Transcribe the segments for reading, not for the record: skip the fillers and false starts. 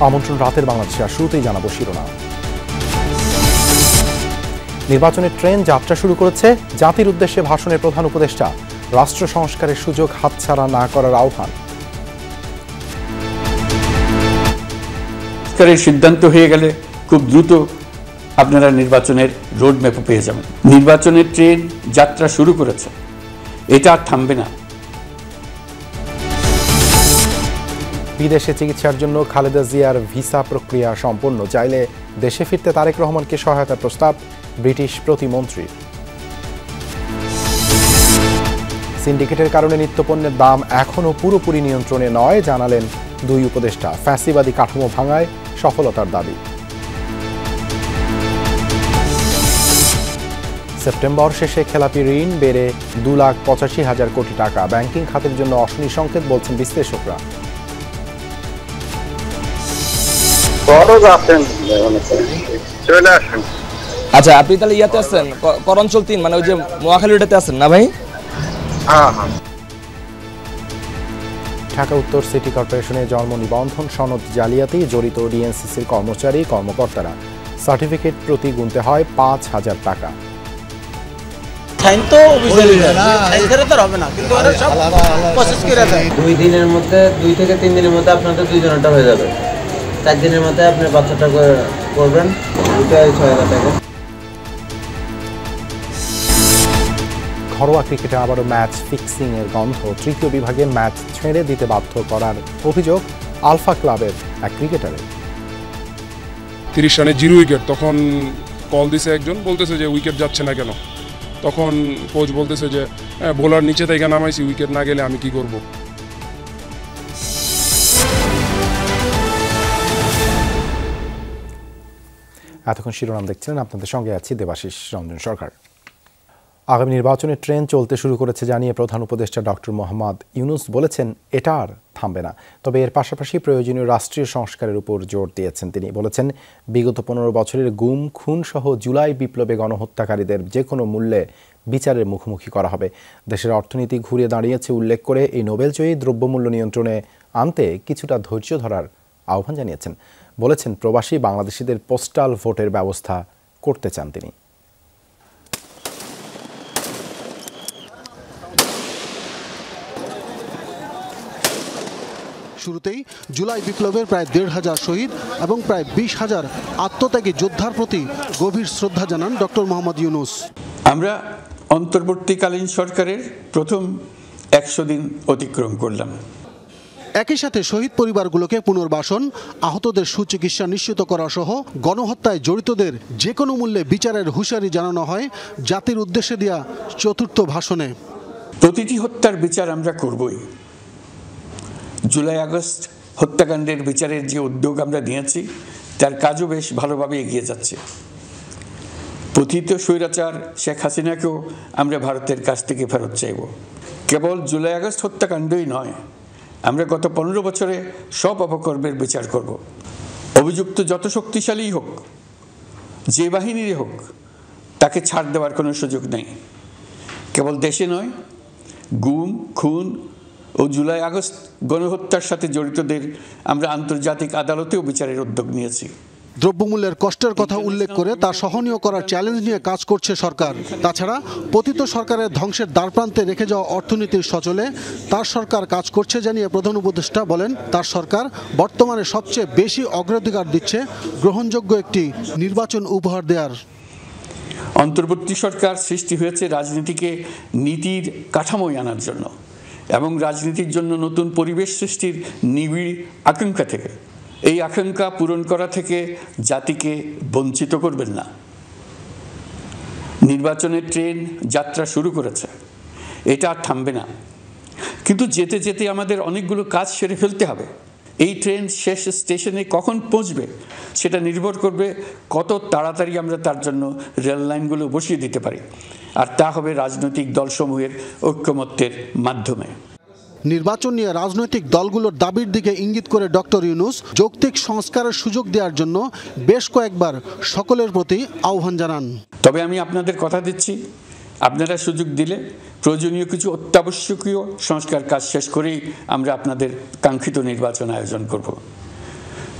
আমন্ত্রণ রাতের বাংলাদেশে, আর শুরুতেই জানাবো শিরোনাম। নির্বাচনের ট্রেন যাত্রা শুরু করেছে। জাতির উদ্দেশ্যে ভাষণের প্রধান উপদেষ্টা রাষ্ট্র সংস্কারের সুযোগ হাতছাড়া না করার আহ্বান। সিদ্ধান্ত হয়ে গেলে খুব দ্রুত আপনারা নির্বাচনের রোডম্যাপও পেয়ে যাবেন। নির্বাচনের ট্রেন যাত্রা শুরু করেছে, এটা আর থামবে না। বিদেশে চিকিৎসার জন্য খালেদা জিয়ার ভিসা প্রক্রিয়া সম্পন্ন, চাইলে দেশে ফিরতে তারেক রহমানকে সহায়তার প্রস্তাব ব্রিটিশ প্রতিমন্ত্রীর। সিন্ডিকেটের কারণে নিত্যপণ্যের দাম এখনও পুরোপুরি নিয়ন্ত্রণে নয়, জানালেন দুই উপদেষ্টা। ফ্যাসিবাদী কাঠামো ভাঙায় সফলতার দাবি। সেপ্টেম্বর শেষে খেলাপি ঋণ বেড়ে 2,85,000 কোটি টাকা। ব্যাংকিং খাতের জন্য অশনি সংকেত, বলছেন বিশ্লেষকরা। আচ্ছা, আপনি তাহলে ইয়াতে আছেন, করঞ্চল 3, মানে ওই যে নোয়াখালীটাতে আছেন না ভাই? ঢাকা উত্তর সিটি কর্পোরেশনে জন্ম নিবন্ধন সনদ জালিয়াতি জড়িত ডিএনসিসির কর্মচারী কর্মকর্তারা। সার্টিফিকেট প্রতি গুনতে হয় 5,000 টাকা। 2 দিনের মধ্যে 2 থেকে 3 দিনের মধ্যে আপনাদের 2 জনেরটা হয়ে যাবে। 4 দিনের মধ্যে আপনি বাচ্চাটা করবেন, 6,000 টাকা। ঘরোয়া ক্রিকেটে আবারও ম্যাচ ফিক্সিং এর গন্ধ। তৃতীয় বিভাগে ম্যাচ ছেড়ে দিতে বাধ্য করার অভিযোগ আলফা ক্লাবের এক ক্রিকেটারের। 30 রানে 0 উইকেট। তখন কল দিছে একজন, বলতেছে যে উইকেট যাচ্ছে না কেন। তখন কোচ বলতেছে যে বোলার নিচে থেকে নামাইছি, উইকেট না গেলে আমি কি করব। এতক্ষণ শিরোনাম দেখছিলেন, আপনাদের সঙ্গে আছি দেবাশিস রঞ্জন সরকার। আগামী নির্বাচনের ট্রেন চলতে শুরু করেছে জানিয়ে প্রধান উপদেষ্টা ডক্টর মোহাম্মদ ইউনূস বলেছেন, এটা আর থামবে না। তবে এর পাশাপাশি প্রয়োজনীয় রাষ্ট্রীয় সংস্কারের উপর জোর দিয়েছেন তিনি। বলেছেন, বিগত 15 বছরের গুম খুন সহ জুলাই বিপ্লবে গণহত্যাকারীদের যে কোনো মূল্যে বিচারের মুখোমুখি করা হবে। দেশের অর্থনীতি ঘুরে দাঁড়িয়েছে উল্লেখ করে এই নোবেলজয়ী দ্রব্যমূল্য নিয়ন্ত্রণে আনতে কিছুটা ধৈর্য ধরার আহ্বান জানিয়েছেন। বলেছেন, প্রবাসী বাংলাদেশিদের পোস্টাল ভোটের ব্যবস্থা করতে চান তিনি। শুরুতেই জুলাই বিপ্লবের প্রায় 1,500 শহীদ এবং প্রায় 20,000 আত্মত্যাগী যোদ্ধার প্রতি গভীর শ্রদ্ধা জানান ডক্টর মোহাম্মদ ইউনূস। আমরা অন্তর্বর্তীকালীন সরকারের প্রথম 100 দিন অতিক্রম করলাম। একই সাথে শহীদ পরিবারগুলোকে পুনর্বাসন, আহতদের সুচিকিৎসা নিশ্চিত করা সহ গণহত্যায় জড়িতদের যে কোনো মূল্যে বিচারের হুঁশিয়ারি জানানো হয় জাতির উদ্দেশ্যে দেয়া চতুর্থ ভাষণে। প্রতিটি হত্যার বিচার আমরা করবই। জুলাই আগস্ট হত্যাকাণ্ডের বিচারের যে উদ্যোগ আমরা নিয়েছি, তার কাজও বেশ ভালোভাবে এগিয়ে যাচ্ছে। পতিত স্বৈরাচার শেখ হাসিনাকেও আমরা ভারতের কাছ থেকে ফেরত চাইব। কেবল জুলাই আগস্ট হত্যাকাণ্ডই নয়, আমরা গত 15 বছরে সব অপকর্মের বিচার করব। অভিযুক্ত যত শক্তিশালী হোক, যে বাহিনীরই হোক, তাকে ছাড় দেওয়ার কোনো সুযোগ নেই। কেবল দেশে নয়, গুম খুন ও জুলাই আগস্ট গণহত্যার সাথে জড়িতদের আমরা আন্তর্জাতিক আদালতেও বিচারের উদ্যোগ নিয়েছি। দ্রব্যমূল্যের কষ্টের কথা উল্লেখ করে তা সহনীয় করার চ্যালেঞ্জ নিয়ে কাজ করছে সরকার। তাছাড়া পতিত সরকারের ধ্বংসের দ্বারপ্রান্তে রেখে যাওয়া অর্থনীতির সচলে তার সরকার কাজ করছে জানিয়ে প্রধান উপদেষ্টা বলেন, তার সরকার বর্তমানে সবচেয়ে বেশি অগ্রাধিকার দিচ্ছে গ্রহণযোগ্য একটি নির্বাচন উপহার দেওয়ার। অন্তর্বর্তী সরকার সৃষ্টি হয়েছে রাজনীতিকে নীতির কাঠামোয় আনার জন্য এবং রাজনীতির জন্য নতুন পরিবেশ সৃষ্টির নিবিড় আকাঙ্ক্ষা থেকে। এই আকাঙ্ক্ষা পূরণ করা থেকে জাতিকে বঞ্চিত করবেন না। নির্বাচনের ট্রেন যাত্রা শুরু করেছে, এটা আর থামবে না। কিন্তু যেতে যেতে আমাদের অনেকগুলো কাজ সেরে ফেলতে হবে। এই ট্রেন শেষ স্টেশনে কখন পৌঁছবে সেটা নির্ভর করবে কত তাড়াতাড়ি আমরা তার জন্য রেল লাইনগুলো বসিয়ে দিতে পারি, আর তা হবে রাজনৈতিক দলসমূহের ঐক্যমত্যের মাধ্যমে। নির্বাচন নিয়ে রাজনৈতিক দলগুলোর দাবির দিকে ইঙ্গিত করে ডক্টর ইউনূস যৌক্তিক সংস্কারের সুযোগ দেওয়ার জন্য বেশ কয়েকবার সকলের প্রতি আহ্বান জানান। তবে আমি আপনাদের কথা দিচ্ছি, আপনারা সুযোগ দিলে প্রয়োজনীয় কিছু অত্যাবশ্যকীয় সংস্কার কাজ শেষ করেই আমরা আপনাদের কাঙ্ক্ষিত নির্বাচন আয়োজন করব।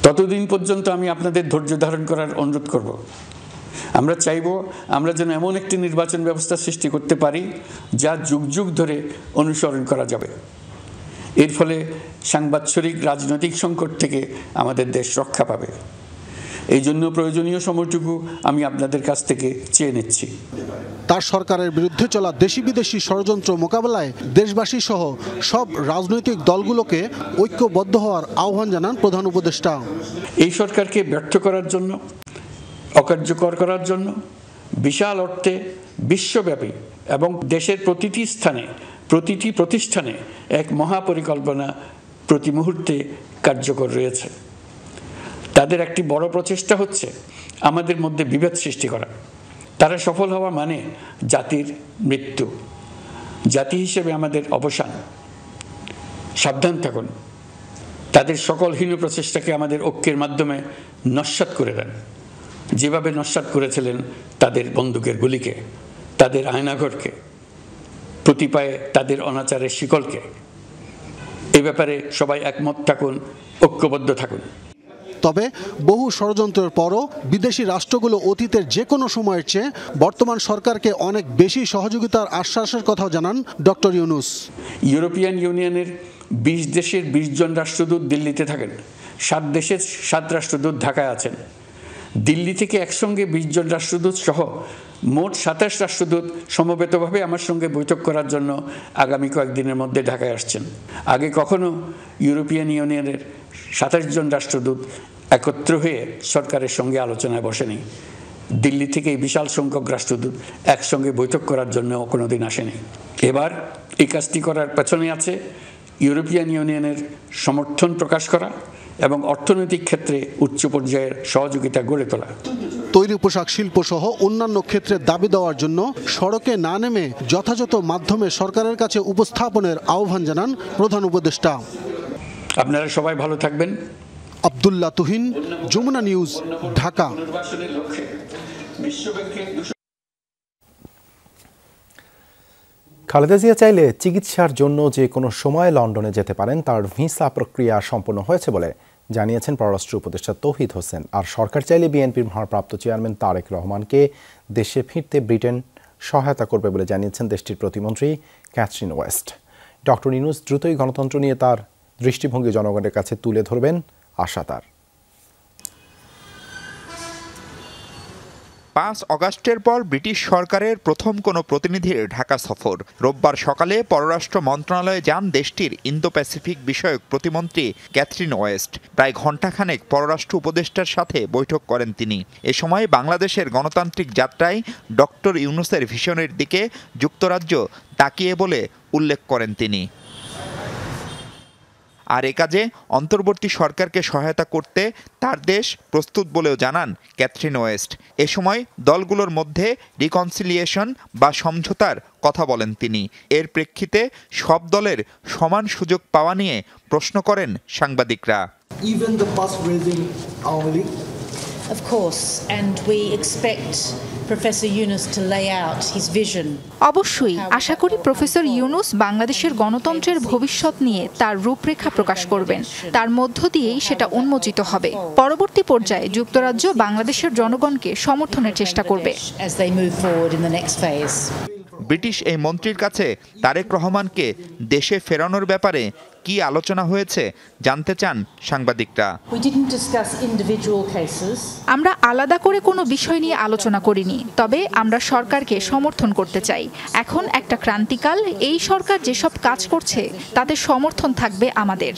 ততদিন পর্যন্ত আমি আপনাদের ধৈর্য ধারণ করার অনুরোধ করব। আমরা চাইব আমরা যেন এমন একটি নির্বাচন ব্যবস্থা সৃষ্টি করতে পারি যা যুগ যুগ ধরে অনুসরণ করা যাবে। এর ফলে সাংবৎসরিক রাজনৈতিক সংকট থেকে আমাদের দেশ রক্ষা পাবে। এই জন্য প্রয়োজনীয় সময়টুকু আমি আপনাদের কাছ থেকে চেয়ে নিচ্ছি। তার সরকারের বিরুদ্ধে চলা দেশি বিদেশি ষড়যন্ত্র মোকাবেলায় দেশবাসী সহ সব রাজনৈতিক দলগুলোকে ঐক্যবদ্ধ হওয়ার আহ্বান জানান প্রধান উপদেষ্টা। এই সরকারকে ব্যর্থ করার জন্য, অকার্যকর করার জন্য বিশাল অর্থে বিশ্বব্যাপী এবং দেশের প্রতিটি স্থানে, প্রতিটি প্রতিষ্ঠানে এক মহাপরিকল্পনা প্রতি মুহূর্তে কার্যকর রয়েছে। তাদের একটি বড় প্রচেষ্টা হচ্ছে আমাদের মধ্যে বিভেদ সৃষ্টি করা। তারা সফল হওয়া মানে জাতির মৃত্যু, জাতি হিসেবে আমাদের অবসান। সাবধান থাকুন, তাদের সকল হীন প্রচেষ্টাকে আমাদের ঐক্যের মাধ্যমে নস্যাৎ করে দেন, যেভাবে নস্যাৎ করেছিলেন তাদের বন্দুকের গুলিকে, তাদের আয়নাঘরকে, প্রতি পায়ে তাদের অনাচারের শিকলকে। এ ব্যাপারে সবাই একমত থাকুন, ঐক্যবদ্ধ থাকুন। তবে বহু ষড়যন্ত্রের পরও বিদেশি রাষ্ট্রগুলো অতীতের যে কোনো সময়ের চেয়ে বর্তমান সরকারকে অনেক বেশি সহযোগিতার আশ্বাসের কথা জানান ডক্টর ইউনূস। ইউরোপিয়ান ইউনিয়নের 20 দেশের 20 জন রাষ্ট্রদূত দিল্লিতে থাকেন, 7 দেশের 7 রাষ্ট্রদূত ঢাকায় আছেন। দিল্লি থেকে একসঙ্গে 20 জন রাষ্ট্রদূত সহ মোট 27 রাষ্ট্রদূত সমবেতভাবে আমার সঙ্গে বৈঠক করার জন্য আগামী কয়েকদিনের মধ্যে ঢাকায় আসছেন। আগে কখনো ইউরোপিয়ান ইউনিয়নের 27 জন রাষ্ট্রদূত একত্র হয়ে সরকারের সঙ্গে আলোচনায় বসেনি। দিল্লি থেকে এই বিশাল সংখ্যক রাষ্ট্রদূত একসঙ্গে বৈঠক করার জন্য কোনোদিন আসেনি। এবার এই কাজটি করার পেছনে আছে ইউরোপিয়ান ইউনিয়নের সমর্থন প্রকাশ করা এবং অর্থনৈতিক ক্ষেত্রে উচ্চ পর্যায়ের সহযোগিতা গড়ে তোলা। তৈরি পোশাক শিল্প সহ অন্যান্য ক্ষেত্রে দাবি দেওয়ার জন্য সড়কে না নেমে যথাযথ মাধ্যমে সরকারের কাছে উপস্থাপনের আহ্বান জানান প্রধান উপদেষ্টা। আপনারা সবাই ভালো থাকবেন। আব্দুল্লাহ তুহিন, যমুনা নিউজ, ঢাকা। খালেদা জিয়া চাইলে চিকিৎসার জন্য যে কোনো সময় লন্ডনে যেতে পারেন, তার ভিসা প্রক্রিয়া সম্পন্ন হয়েছে বলে জানিয়েছেন পররাষ্ট্র উপদেষ্টা তৌহিদ হোসেন। আর সরকার চাইলে বিএনপির ভারপ্রাপ্ত চেয়ারম্যান তারেক রহমানকে দেশে ফিরতে ব্রিটেন সহায়তা করবে বলে জানিয়েছেন দেশটির প্রতিমন্ত্রী ক্যাথরিন ওয়েস্ট। ডক্টর ইউনূস দ্রুতই গণতন্ত্র নিয়ে তার দৃষ্টিভঙ্গি জনগণের কাছে তুলে ধরবেন, আশা তার। 5 অগাস্টের পর ব্রিটিশ সরকারের প্রথম কোনো প্রতিনিধির ঢাকা সফর। রোববার সকালে পররাষ্ট্র মন্ত্রণালয়ে যান দেশটির ইন্দো প্যাসিফিক বিষয়ক প্রতিমন্ত্রী ক্যাথরিন ওয়েস্ট। প্রায় ঘণ্টাখানেক পররাষ্ট্র উপদেষ্টার সাথে বৈঠক করেন তিনি। এ সময় বাংলাদেশের গণতান্ত্রিক যাত্রায় ডক্টর ইউনূসের ভিশনের দিকে যুক্তরাজ্য তাকিয়ে বলে উল্লেখ করেন তিনি। আর এ কাজে অন্তর্বর্তী সরকারকে সহায়তা করতে তার দেশ প্রস্তুত বলেও জানান ক্যাথরিন ওয়েস্ট। এ সময় দলগুলোর মধ্যে রিকনসিলিয়েশন বা সমঝোতার কথা বলেন তিনি। এর প্রেক্ষিতে সব দলের সমান সুযোগ পাওয়া নিয়ে প্রশ্ন করেন সাংবাদিকরা। Of course, and we expect Professor Yunus to lay out his vision. অবশ্যই আশা করি প্রফেসর ইউনূস বাংলাদেশের গণতন্ত্রের ভবিষ্যৎ নিয়ে তার রূপরেখা প্রকাশ করবেন। তার মধ্য দিয়েই সেটা উন্মোচিত হবে। পরবর্তী পর্যায়ে যুক্তরাজ্য বাংলাদেশের জনগণকে সমর্থনের চেষ্টা করবে। ব্রিটিশ এই মন্ত্রীর কাছে তারেক রহমানকে দেশে ফেরানোর ব্যাপারে কি আলোচনা হয়েছে জানতে চান সাংবাদিকরা। আমরা আলাদা করে কোনো বিষয় নিয়ে আলোচনা করিনি, তবে আমরা সরকারকে সমর্থন করতে চাই। এখন একটা ক্রান্তিকাল, এই সরকার যেসব কাজ করছে তাতে সমর্থন থাকবে আমাদের।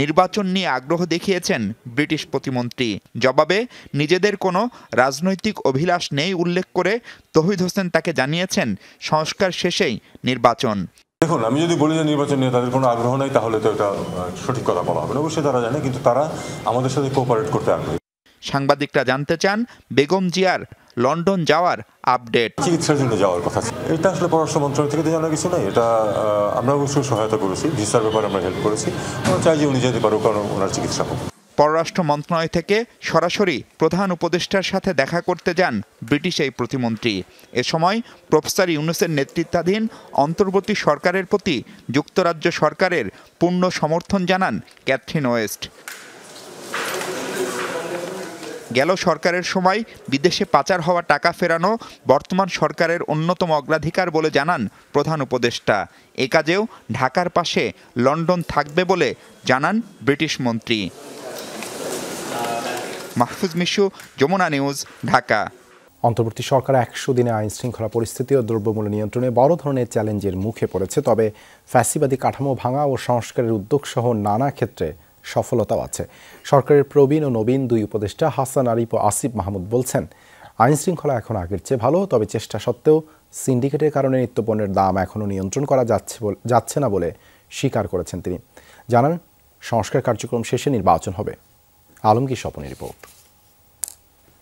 নির্বাচন নিয়ে আগ্রহ দেখিয়েছেন ব্রিটিশ প্রতিমন্ত্রী। জবাবে নিজেদের কোনো রাজনৈতিক অভিলাষ নেই উল্লেখ করে তৌহিদ হোসেন তাকে জানিয়েছেন সংস্কার শেষেই নির্বাচন। দেখুন, আমি যদি বলি যে নির্বাচন নিয়ে তাদের কোনো আগ্রহ নাই, তাহলে তো এটা সঠিক কথা বলা হবে না। অবশ্যই তারা জানে, কিন্তু তারা আমাদের সাথে কোঅপারেট করতে আগ্রহী। সাংবাদিকরা জানতে চান বেগম জিয়ার লন্ডন যাওয়ার আপডেট। চিকিৎসার জন্য যাওয়ার কথা, এটা আসলে পররাষ্ট্র মন্ত্রণালয় থেকে জানা কিছু নাই। এটা আমরা অবশ্যই সহায়তা করেছি, ভিসার ব্যাপারে আমরা হেল্প করেছি। আমরা চাই যে উনি যেতে পারুক, কারণ ওনার চিকিৎসা হোক। পররাষ্ট্র মন্ত্রণালয় থেকে সরাসরি প্রধান উপদেষ্টার সাথে দেখা করতে যান ব্রিটিশ এই প্রতিমন্ত্রী। এ সময় প্রফেসর ইউনূসের নেতৃত্বাধীন অন্তর্বর্তী সরকারের প্রতি যুক্তরাজ্য সরকারের পূর্ণ সমর্থন জানান ক্যাথরিন ওয়েস্ট। গেল সরকারের সময় বিদেশে পাচার হওয়া টাকা ফেরানো বর্তমান সরকারের অন্যতম অগ্রাধিকার বলে জানান প্রধান উপদেষ্টা। এ কাজেও ঢাকার পাশে লন্ডন থাকবে বলে জানান ব্রিটিশ মন্ত্রী। মাহফুজ মিশু, যমুনা নিউজ, ঢাকা। অন্তর্বর্তী সরকার 100 দিনে আইন শৃঙ্খলা পরিস্থিতি ও দ্রব্যমূল্য নিয়ন্ত্রণে বড় ধরনের চ্যালেঞ্জের মুখে পড়েছে। তবে ফ্যাসিবাদী কাঠামো ভাঙা ও সংস্কারের উদ্যোগ সহ নানা ক্ষেত্রে সফলতাও আছে। সরকারের প্রবীণ ও নবীন দুই উপদেষ্টা হাসান আরিফ ও আসিফ মাহমুদ বলছেন, আইন শৃঙ্খলা এখন আগের চেয়ে ভালো, তবে চেষ্টা সত্ত্বেও সিন্ডিকেটের কারণে নিত্যপণ্যের দাম এখনও নিয়ন্ত্রণ করা যাচ্ছে না বলে স্বীকার করেছেন তিনি। জানান, সংস্কার কার্যক্রম শেষে নির্বাচন হবে। আলমগীর স্বপনের রিপোর্ট।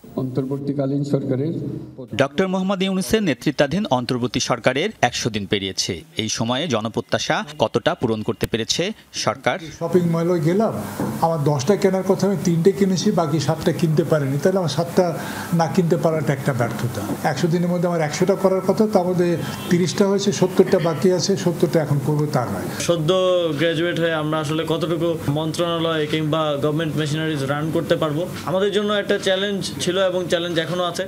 অন্তর্বর্তীকালীন সরকারের ডক্টর মোহাম্মদ ইউনূসের নেতৃত্বাধীন অন্তর্বর্তী সরকারের 100 দিন পেরিয়েছে। এই সময়ে জনপ্রত্যাশা কতটা পূরণ করতে পেরেছে সরকার? শপিং মলে গেলাম, আমার 10টা কেনার কথা আমি 3টে কিনেছি, বাকি 7টা কিনতে পারিনি, তাহলে আমার 7টা না কিনতে পারাটা একটা ব্যর্থতা। 100 দিনের মধ্যে আমার 100টা করার কথা, তার মধ্যে 30টা হয়েছে, 70টা বাকি আছে, 70টা এখন করবো তা নয়। সদ্য গ্র্যাজুয়েট হয়ে আমরা আসলে কতটুকু মন্ত্রণালয় কিংবা গভর্নমেন্ট মেশিনারিজ রান করতে পারবো, আমাদের জন্য একটা চ্যালেঞ্জ ছিল এবং চ্যালেঞ্জ এখনো আছে।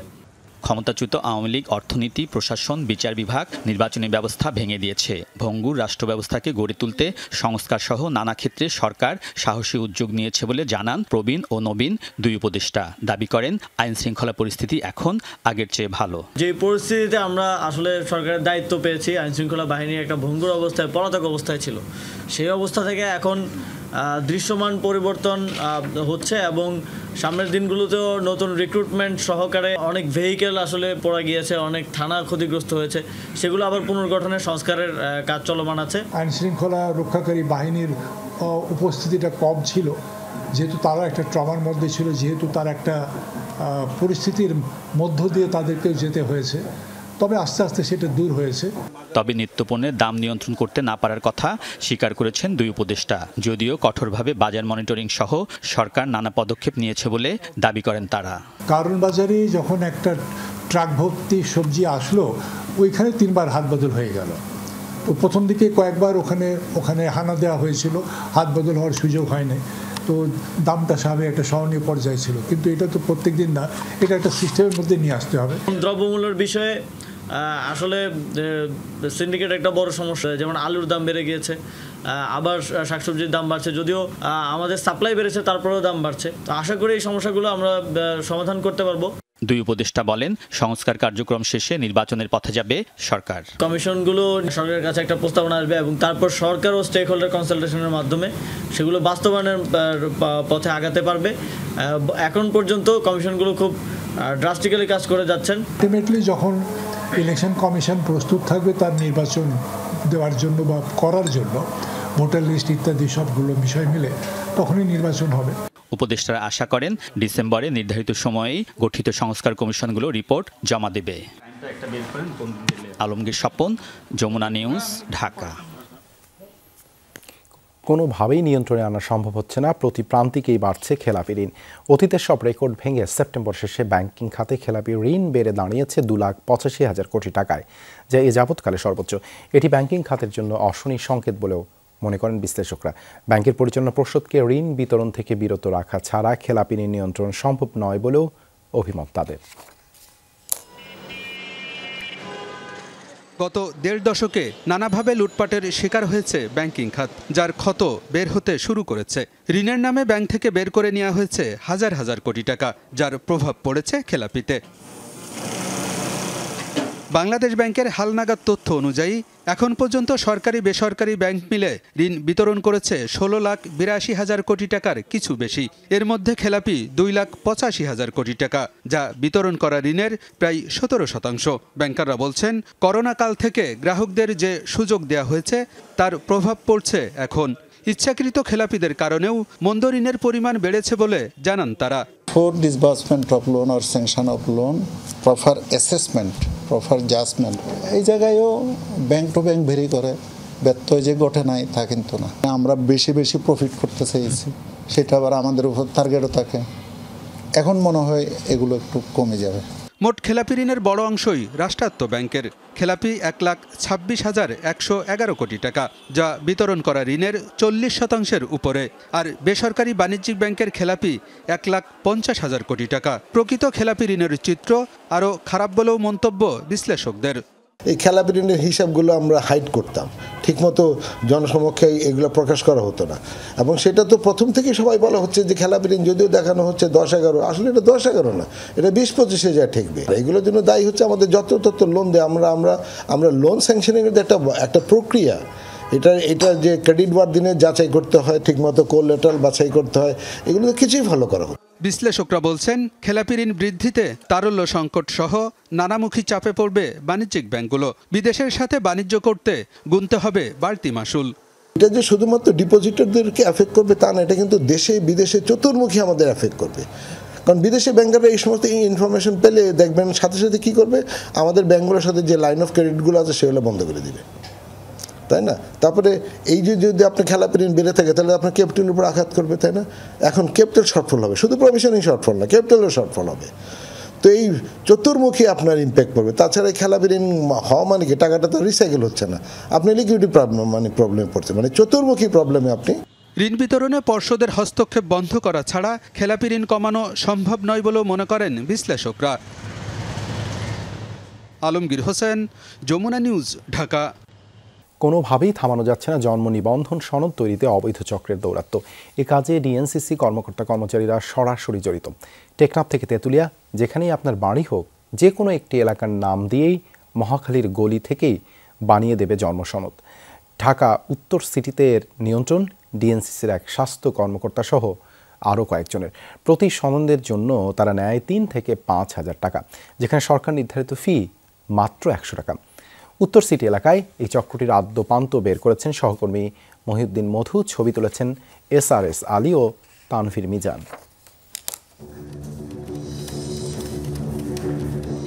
ক্ষমতাচ্যুত আওয়ামী লীগ অর্থনীতি, প্রশাসন, বিচার বিভাগ, নির্বাচনী ব্যবস্থা ভেঙে দিয়েছে। ভঙ্গুর রাষ্ট্র ব্যবস্থাকে গড়ে তুলতে সংস্কার সহ নানা ক্ষেত্রে সরকার সাহসী উদ্যোগ নিয়েছে বলে জানান প্রবীণ ও নবীন দুই উপদেষ্টা। দাবি করেন, আইন শৃঙ্খলা পরিস্থিতি এখন আগের চেয়ে ভালো। যে পরিস্থিতিতে আমরা আসলে সরকারের দায়িত্ব পেয়েছি, আইন শৃঙ্খলা বাহিনী একটা ভঙ্গুর অবস্থায়, পলাতক অবস্থায় ছিল, সেই অবস্থা থেকে এখন দৃশ্যমান পরিবর্তন হচ্ছে এবং সামনের দিনগুলোতেও নতুন রিক্রুটমেন্ট সহকারে অনেক ভেহিকেল আসলে পড়া গিয়েছে, অনেক থানা ক্ষতিগ্রস্ত হয়েছে, সেগুলো আবার পুনর্গঠনের সংস্কারের কাজ চলমান আছে। আইন শৃঙ্খলা রক্ষাকারী বাহিনীর উপস্থিতিটা কম ছিল, যেহেতু তারা একটা ট্রমার মধ্যে ছিল, যেহেতু তার একটা পরিস্থিতির মধ্য দিয়ে তাদেরকে যেতে হয়েছে, তবে আস্তে আস্তে সেটা দূর হয়েছে। তবে নিত্যপণ্যের দাম নিয়ন্ত্রণ করতে না পারার কথা স্বীকার করেছেন দুই উপদেষ্টা। যদিও কঠোরভাবে বাজার মনিটরিং সহ সরকার নানা পদক্ষেপ নিয়েছে বলে দাবি করেন তারা। কারণ বাজারে যখন একটা ট্রাক ভর্তি সবজি আসলো, ওইখানে 3বার হাত বদল হয়ে গেল। তো প্রথম দিকে কয়েকবার ওখানে হানা দেওয়া হয়েছিল, হাত বদল হওয়ার সুযোগ হয়নি, তো দামটা স্বাভাবিক একটা সহনীয় পর্যায়ে ছিল। কিন্তু এটা তো প্রত্যেক দিন না, এটা একটা সিস্টেমের মধ্যে নিয়ে আসতে হবে। দ্রব্যমূল্যের বিষয়ে আসলে সিন্ডিকেট একটা বড় সমস্যা, যেমন আলুর দাম বেড়ে গিয়েছে, আবার শাকসবজির দাম বাড়ছে, যদিও আমাদের সাপ্লাই বেড়েছে তারপরেও দাম বাড়ছে। তো আশা করি এই সমস্যাগুলো আমরা সমাধান করতে পারবো। দুই উপদেষ্টা বলেন, সংস্কার কার্যক্রম শেষে নির্বাচনের পথে যাবে সরকার। কমিশনগুলো সরকারের কাছে একটা প্রস্তাবনা আসবে এবং তারপর সরকার ও স্টেক হোল্ডার কনসালটেশনের মাধ্যমে সেগুলো বাস্তবায়নের পথে আগাতে পারবে। এখন পর্যন্ত কমিশনগুলো খুব ড্রাস্টিক্যালি কাজ করে যাচ্ছেন। আলটিমেটলি যখন ইলেকশন কমিশন প্রস্তুত থাকবে তার নির্বাচন দেওয়ার জন্য বা করার জন্য, ভোটার লিস্ট ইত্যাদি সবগুলো বিষয় মিলে তখনই নির্বাচন হবে। উপদেষ্টারা আশা করেন ডিসেম্বরে নির্ধারিত সময়েই গঠিত সংস্কার কমিশনগুলো রিপোর্ট জমা দেবে। আলমগীর স্বপন, যমুনা নিউজ, ঢাকা। কোনোভাবেই নিয়ন্ত্রণে আনা সম্ভব হচ্ছে না, প্রতি প্রান্তিকেই বাড়ছে খেলাপি ঋণ। অতীতের সব রেকর্ড ভেঙে সেপ্টেম্বর শেষে ব্যাংকিং খাতে খেলাপি ঋণ বেড়ে দাঁড়িয়েছে 2,85,000 কোটি টাকায়, যা এ যাবৎকালে সর্বোচ্চ। এটি ব্যাংকিং খাতের জন্য অশনি সংকেত বলেও মনে করেন বিশ্লেষকরা। ব্যাংকের পরিচালনা পর্ষদকে ঋণ বিতরণ থেকে বিরত রাখা ছাড়া খেলাপি ঋণ নিয়ন্ত্রণ সম্ভব নয় বলেও অভিমত তাদের। গত 1.5 দশকে নানাভাবে লুটপাটের শিকার হয়েছে ব্যাংকিং খাত, যার ক্ষত বের হতে শুরু করেছে। ঋণের নামে ব্যাংক থেকে বের করে নেওয়া হয়েছে হাজার হাজার কোটি টাকা, যার প্রভাব পড়েছে খেলাপিতে। বাংলাদেশ ব্যাংকের হালনাগাদ তথ্য অনুযায়ী এখন পর্যন্ত সরকারি বেসরকারি ব্যাংক মিলে ঋণ বিতরণ করেছে 16,82,000 কোটি টাকার কিছু বেশি। এর মধ্যে খেলাপি 2,85,000 কোটি টাকা, যা বিতরণ করা ঋণের প্রায় 17%। ব্যাংকাররা বলছেন, করোনা কাল থেকে গ্রাহকদের যে সুযোগ দেওয়া হয়েছে তার প্রভাব পড়ছে এখন। ইচ্ছাকৃত খেলাপিদের কারণেও মন্দ ঋণের পরিমাণ বেড়েছে বলে জানান তারা। For disbursement of loan or sanction of loan, proper assessment, proper judgment, এই জায়গায়ও ব্যাংক টু ব্যাংক ভেরি করে, ব্যত্যয় যে ঘটে নাই তা কিন্তু না। আমরা বেশি বেশি প্রফিট করতে চাইছি, সেটা আবার আমাদের উপর টার্গেটও থাকে। এখন মনে হয় এগুলো একটু কমে যাবে। মোট খেলাপি ঋণের বড় অংশই রাষ্ট্রায়ত্ত ব্যাংকের। খেলাপি 1,26,111 কোটি টাকা, যা বিতরণ করা ঋণের 40% উপরে। আর বেসরকারি বাণিজ্যিক ব্যাংকের খেলাপি 1,50,000 কোটি টাকা। প্রকৃত খেলাপি ঋণের চিত্র আরও খারাপ বলেও মন্তব্য বিশ্লেষকদের। এই খেলাপি ঋণের হিসাবগুলো আমরা হাইড করতাম, ঠিকমতো জনসমক্ষে এগুলো প্রকাশ করা হতো না। এবং সেটা তো প্রথম থেকে সবাই বলা হচ্ছে যে খেলাপি ঋণ যদিও দেখানো হচ্ছে 10-11, আসলে এটা 10-11 না, এটা 20-25 যা ঠেকবে। এগুলোর জন্য দায়ী হচ্ছে আমাদের যত লোন দেয়। আমরা লোন স্যাংশনিংয়ের একটা প্রক্রিয়া, এটা যে ক্রেডিট ওয়ার্ড দিনে যাচাই করতে হয়, ঠিকমতো কোলেটারাল বাছাই করতে হয়, এগুলো কিছুই ফলো করা হতো। বিশ্লেষকরা বলছেন, খেলাপি ঋণ বৃদ্ধিতে তারল্য সংকট সহ নানামুখী চাপে পড়বে বাণিজ্যিক ব্যাংকগুলো। বিদেশের সাথে বাণিজ্য করতে গুনতে হবে বাড়তি মাসুল। এটা যে শুধুমাত্র ডিপোজিটরদেরকে এফেক্ট করবে তা না, এটা কিন্তু দেশে বিদেশে চতুর্মুখী আমাদের এফেক্ট করবে। কারণ বিদেশি ব্যাংকাররা এই সমস্ত ইনফরমেশন পেলে দেখবেন সাথে সাথে কী করবে, আমাদের ব্যাংকগুলোর সাথে যে লাইন অফ ক্রেডিটগুলো আছে সেগুলো বন্ধ করে দিবে, তাই না? তারপরে এই যে যদি আপনার খেলাপি ঋণ বেড়ে থাকে তাহলে আপনার ক্যাপিটালের উপর আঘাত করবে, তাই না? এখন ক্যাপিটাল শর্টফল হবে, শুধু প্রভিশনিং শর্টফল না, ক্যাপিটালের শর্টফল হবে। তো এই চতুর্মুখী আপনার ইম্প্যাক্ট পড়বে। তাছাড়া খেলাপি ঋণ হওয়া মানে কি, টাকাটা তো রিসাইকেল হচ্ছে না, আপনি লিকুইডিটি প্রবলেমে পড়ছে, মানে চতুর্মুখী প্রবলেমে আপনি। ঋণ বিতরণে পর্ষদের হস্তক্ষেপ বন্ধ করা ছাড়া খেলাপি ঋণ কমানো সম্ভব নয় বলেও মনে করেন বিশ্লেষকরা। আলমগীর হোসেন, যমুনা নিউজ, ঢাকা। কোনোভাবেই থামানো যাচ্ছে না জন্ম নিবন্ধন সনদ তৈরিতে অবৈধ চক্রের দৌরাত্ম্য। এ কাজে ডিএনসিসি কর্মকর্তা কর্মচারীরা সরাসরি জড়িত। টেকনাফ থেকে তেঁতুলিয়া, যেখানেই আপনার বাড়ি হোক, যে কোনো একটি এলাকার নাম দিয়েই মহাখালীর গলি থেকেই বানিয়ে দেবে জন্ম সনদ। ঢাকা উত্তর সিটিতে এর নিয়ন্ত্রণ ডিএনসিসির এক স্বাস্থ্য কর্মকর্তা সহ আরও কয়েকজনের। প্রতি সনদের জন্য তারা নেয় 3 থেকে 5,000 টাকা, যেখানে সরকার নির্ধারিত ফি মাত্র 100 টাকা। উত্তর সিটি এলাকায় এই চক্রটির আদ্যপান্ত বের করেছেন সহকর্মী মহিউদ্দিন মধু। ছবি তুলেছেন SRS আলী ও তানভীর মিজান।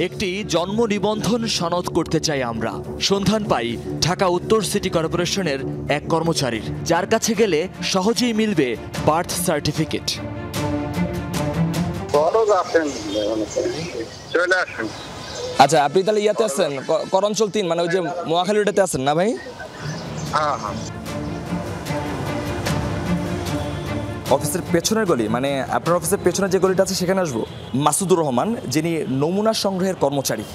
একটি জন্ম নিবন্ধন সনদ করতে চাই আমরা। সন্ধান পাই ঢাকা উত্তর সিটি কর্পোরেশনের এক কর্মচারীর, যার কাছে গেলে সহজেই মিলবে বার্থ সার্টিফিকেট। আচ্ছা, আপনি তাহলে ইয়াতে আছেন, করঞ্চল 3, মানে ওই যে মহাখালী রোডেতে আছেন না ভাই? অফিসের পেছনের গলি, মানে আপনার অফিসের পেছনের যে গলিটা আছে সেখানে আসবো। মাসুদুর রহমান, যিনি নমুনা সংগ্রহের কর্মচারী,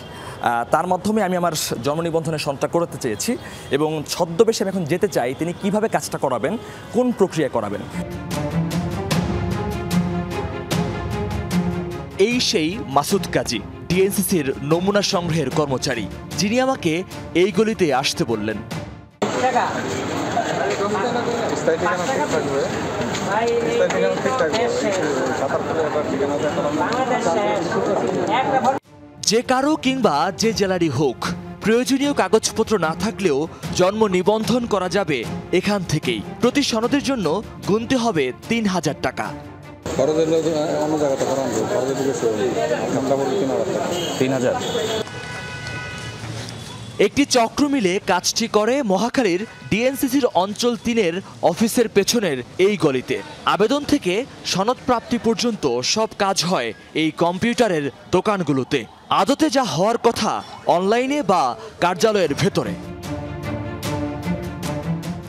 তার মাধ্যমে আমি আমার জন্ম নিবন্ধনের সনদটা করতে চেয়েছি এবং ছদ্মবেশে আমি এখন যেতে চাই তিনি কিভাবে কাজটা করাবেন, কোন প্রক্রিয়া করাবেন। এই সেই মাসুদ কাজী, ডিএনসিসির নমুনা সংগ্রহের কর্মচারী, যিনি আমাকে এই গলিতে আসতে বললেন। যে কারো কিংবা যে জেলারই হোক, প্রয়োজনীয় কাগজপত্র না থাকলেও জন্ম নিবন্ধন করা যাবে এখান থেকেই। প্রতি সনদের জন্য গুনতে হবে 3,000 টাকা। 3,000। একটি চক্র মিলে কাজটি করে মহাখালীর ডিএনসিসির অঞ্চল 3-এর অফিসের পেছনের এই গলিতে। আবেদন থেকে সনদ প্রাপ্তি পর্যন্ত সব কাজ হয় এই কম্পিউটারের দোকানগুলোতে। আদতে যা হওয়ার কথা অনলাইনে বা কার্যালয়ের ভেতরে।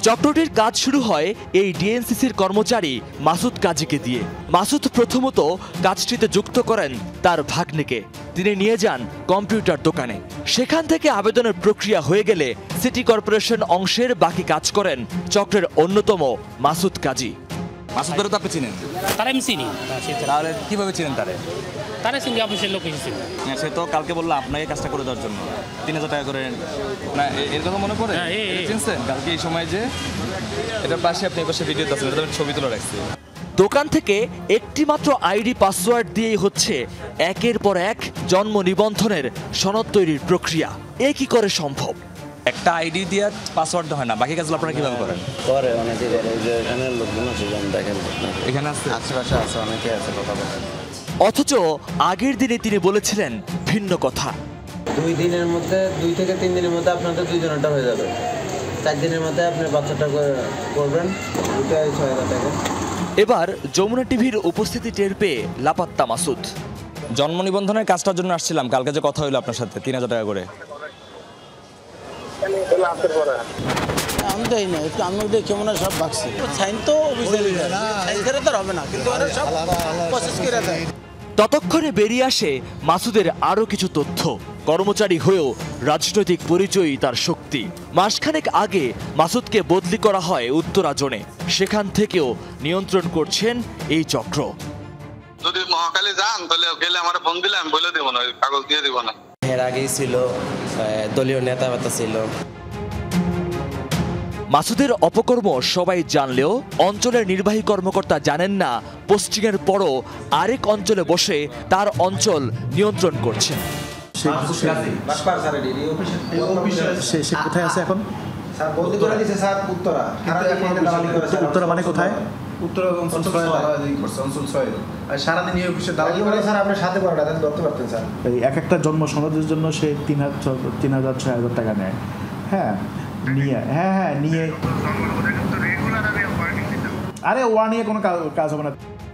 চক্রটির কাজ শুরু হয় এই ডিএনসিসির কর্মচারী মাসুদ কাজীকে দিয়ে। মাসুদ প্রথমত কাজটিতে যুক্ত করেন তার ভাগ্নেকে। তিনি নিয়ে যান কম্পিউটার দোকানে। সেখান থেকে আবেদনের প্রক্রিয়া হয়ে গেলে সিটি কর্পোরেশন অংশের বাকি কাজ করেন চক্রের অন্যতম মাসুদ কাজী। মাসুদরে তো আপনি চিনেন? তারা আমি চিনি। তাহলে কিভাবে চিনেন তারে? তারা চিনি, অফিসের লোক এসেছিল। হ্যাঁ, সে তো কালকে বললো আপনাকে কাজটা করে দেওয়ার জন্য 3,000 টাকা করে। না, এর কথা মনে পড়ে? চিনছেন কালকে এই সময় যে এটার পাশে আপনি এই পাশে ভিডিও আছেন, এটা ছবি তুলে রাখছি। দোকান থেকে একটি মাত্র আইডি পাসওয়ার্ড দিয়েই হচ্ছে একের পর এক জন্ম নিবন্ধনের সনদ তৈরির প্রক্রিয়া। এ কি করে সম্ভব? একটা আইডি দিয়ে পাসওয়ার্ড হয় না, বাকি কাজগুলো আপনারা কিভাবে করেন? করে অনেকে করে, যে এখানে লোকজন আছে, দেখেন এখানে আছে, আশেপাশে আছে, অনেকে আছে কথা বলেন। অথচ আগের দিনে তিনি বলেছিলেন ভিন্ন কথা। 2 দিনের মধ্যে, 2 থেকে 3 দিনের মধ্যে আপনাদের 2 জনেরটা হয়ে যাবে। 4 দিনের মধ্যে আপনি বাচ্চাটা করবেন, 2টা 6,000 টাকা। এবার যমুনা টিভির উপস্থিতি টের পেয়ে লাপাত্তা মাসুদ। জন্ম নিবন্ধনের কাজটার জন্য আসছিলাম, কালকে যে কথা হলো আপনার সাথে 3000 টাকা করে। আমি দেই না, আমি দেখি মনে সব বাক্সি সাইন তো হবে না, কিন্তু সব প্রসেস করে দেয়। ততক্ষণে বেরিয়ে আসে মাসুদের আরও কিছু তথ্য। কর্মচারী হয়েও রাজনৈতিক পরিচয়ই তার শক্তি। মাসখানেক আগে মাসুদকে বদলি করা হয় উত্তরা জোনে, সেখান থেকেও নিয়ন্ত্রণ করছেন এই চক্র। যদি মহাকালী যান তাহলে গেলে আমার ফোন দিলে আমি বলে দেবো না, কাগজ দিয়ে দেবো না। এর আগেই ছিল দলীয় নেতাবাতা ছিল। মাসুদের অপকর্ম সবাই জানলেও অঞ্চলের নির্বাহী কর্মকর্তা জানেন না পোস্টিংয়ের পরও আরেক অঞ্চলে বসে তার অঞ্চল নিয়ন্ত্রণ করছেন। সে কোথায় আছে এখন? স্যার বদলি করে দিয়েছে স্যার উত্তরা। উত্তরা মানে কোথায়? উত্তরা অঞ্চল 6 অঞ্চল 6 আর সারাদিন এই অফিসে দালালি করে স্যার। আপনার সাথে করে না ধরতে পারতেন স্যার। এই এক একটা জন্ম সনদের জন্য সে 3000-6000 টাকা নেয়। হ্যাঁ নিয়ে নিয়ে আরে ওয়া নিয়ে কোনো কাজ হবে না।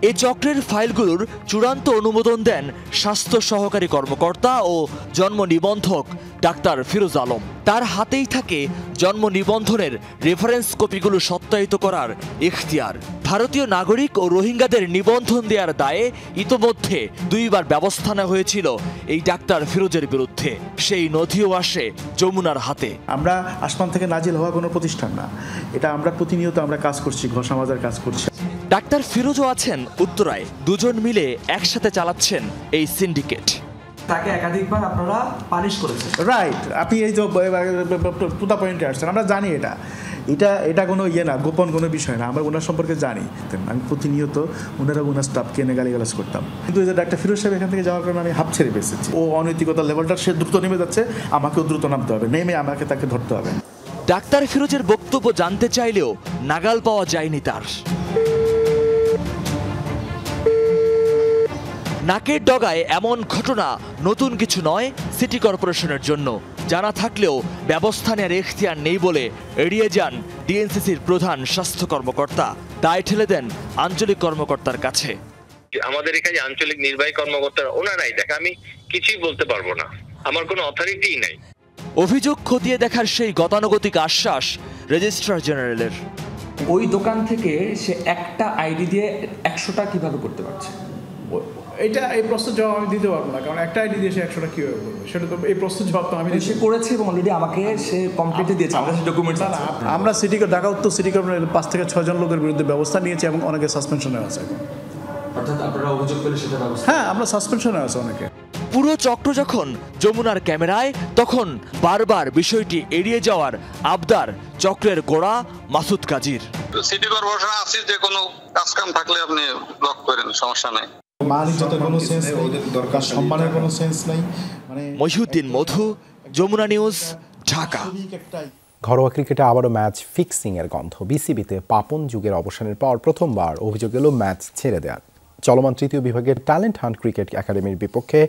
এই চক্রের ফাইলগুলোর চূড়ান্ত অনুমোদন দেন স্বাস্থ্য সহকারী কর্মকর্তা ও জন্ম নিবন্ধক ডাক্তার ফিরোজ আলম। তার হাতেই থাকে জন্ম নিবন্ধনের রেফারেন্স কপিগুলো সত্যায়িত করার ইখতিয়ার। ভারতীয় নাগরিক ও রোহিঙ্গাদের নিবন্ধন দেওয়ার দায়ে ইতোমধ্যে 2 বার ব্যবস্থা নেওয়া হয়েছিল এই ডাক্তার ফিরোজের বিরুদ্ধে। সেই নথিও আসে যমুনার হাতে। আমরা আসমান থেকে নাজিল হওয়া কোনো প্রতিষ্ঠান না, এটা আমরা প্রতিনিয়ত আমরা কাজ করছি, ঘোষণা বাজার কাজ করছি। ডাক্তার ফিরোজও আছেন উত্তরায়, দুজন মিলে একসাথে চালাচ্ছেন এই সিন্ডিকেট। তাকে একাধিকবার আপনারা পানিশ করেছেন, রাইট? আপনি এই যে পুতা পয়েন্টে আসছেন, আমরা জানি এটা কোনো না, গোপন কোনো বিষয় না, আমরা ওনার সম্পর্কে জানি। আমি প্রতিনিয়ত ওনার স্টাফকে এনে গালিগালাজ করতাম, কিন্তু এই যে ডাক্তার ফিরোজ সাহেব এখান থেকে যাওয়ার কারণে আমি হাফ ছেড়ে বেঁচেছি। ও অনৈতিকতার লেভেলটা সে দ্রুত নেমে যাচ্ছে, আমাকেও দ্রুত নামতে হবে, নেমে আমাকে তাকে ধরতে হবে। ডাক্তার ফিরোজের বক্তব্য জানতে চাইলেও নাগাল পাওয়া যায়নি তার। নাকের ডগায় এমন ঘটনা নতুন কিছু নয় সিটি কর্পোরেশনের জন্য। জানা থাকলেও ব্যবস্থা নেওয়ার এখতিয়ার নেই বলে এড়িয়ে যান ডিএনসিসির প্রধান স্বাস্থ্য কর্মকর্তা। দায় ঠেলে দেন আঞ্চলিক কর্মকর্তার কাছে। আমাদের এখানে আঞ্চলিক নির্বাহী কর্মকর্তারা ওনারাই দেখে, আমি কিছুই বলতে পারবো না, আমার কোনো অথরিটিই নাই। অভিযোগ খতিয়ে দেখার সেই গতানুগতিক আশ্বাস রেজিস্ট্রার জেনারেলের। ওই দোকান থেকে সে একটা আইডি দিয়ে 100টা কিভাবে করতে পারছে? এই প্রশ্নের জবাব আমি দিতে পারবো না, কারণ একটা আইডি দিয়ে সে 100টা কিভাবে করবে সেটা তো এই প্রশ্নের জবাব তো আমি সে করেছে এবং অলরেডি আমাকে সে কমপ্লিটে দিয়েছে, আমাদের ডকুমেন্টস আছে। আমরা ঢাকা উত্তর সিটি কর্পোরেশনের 5 থেকে 6 জন লোকের বিরুদ্ধে ব্যবস্থা নিয়েছি এবং অনেকে সাসপেনশনে আছে। অর্থাৎ আপনারা অভিযোগ পেলে সেটা ব্যবস্থা? হ্যাঁ, আমরা সাসপেনশনে আছে অনেকে। পুরো চক্র যখন যমুনার ক্যামেরায়, তখন বারবার বিষয়টি এড়িয়ে যাওয়ার আবদার চক্রের গোড়া মাসুদ কাজীর। সিটি কর্পোরেশন আছে, যে কোনো কাজকাম থাকলে আপনি ব্লক করেন, সমস্যা নাই। মহিউদ্দিন মধু, যমুনা নিউজ, ঢাকা। ঘরোয়া ক্রিকেটে আবারও ম্যাচ ফিক্সিংয়ের গন্ধ। বিসিবিতে পাপন যুগের অবসানের পর প্রথমবার অভিযোগ এলো ম্যাচ ছেড়ে দেওয়ার। চলমান 3য় বিভাগের ট্যালেন্ট হান্ট ক্রিকেট একাডেমির বিপক্ষে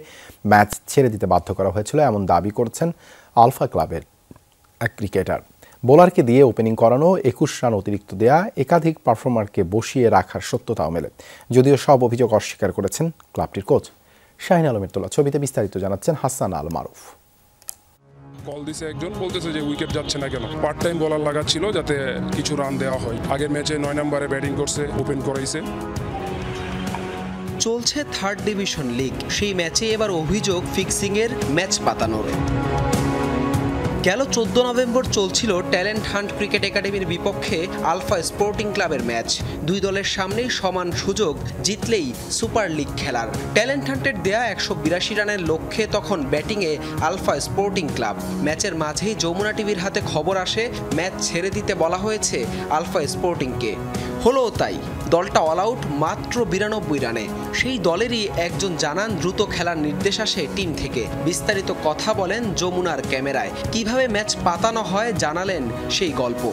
ম্যাচ ছেড়ে দিতে বাধ্য করা হয়েছিল, এমন দাবি করছেন আলফা ক্লাবের এক ক্রিকেটার। বোলারকে দিয়ে ওপেনিং করানো, 21 রান অতিরিক্ত দেয়া, একাধিক পারফর্মারকে বসিয়ে রাখার সত্যতাও মেলে, যদিও সব অভিযোগ অস্বীকার করেছেন ক্লাবটির কোচ। শাহিন আলমের তোলা ছবিতে বিস্তারিত জানাচ্ছেন হাসান আল মারুফ। কল দিছে একজন, বলতেছে যে উইকেট যাচ্ছে না কেন। পার্ট টাইম বলার লাগাচ্ছিল যাতে কিছু রান দেওয়া হয়। আগের ম্যাচে 9 নম্বরে ব্যাটিং করছে, ওপেন করাইছে। চলছে 3rd ডিভিশন লিগ, সেই ম্যাচে এবার অভিযোগ ফিক্সিংয়ের, ম্যাচ পাতানোর। গেল 14 নভেম্বর চলছিল ট্যালেন্ট হান্ট ক্রিকেট একাডেমির বিপক্ষে আলফা স্পোর্টিং ক্লাবের ম্যাচ। দুই দলের সামনেই সমান সুযোগ, জিতলেই সুপার লিগ খেলার। ট্যালেন্ট হান্টের দেয়া 182 রানের লক্ষ্যে তখন ব্যাটিংয়ে আলফা স্পোর্টিং ক্লাব। ম্যাচের মাঝেই যমুনা টিভির হাতে খবর আসে ম্যাচ ছেড়ে দিতে বলা হয়েছে আলফা স্পোর্টিংকে। হলো তাই, দলটা অল আউট মাত্র 92 রানে। সেই দলেরই একজন জানান দ্রুত খেলার নির্দেশ আসে টিম থেকে। বিস্তারিত কথা বলেন যমুনার ক্যামেরায়, কিভাবে ম্যাচ পাতানো হয় জানালেন সেই গল্প।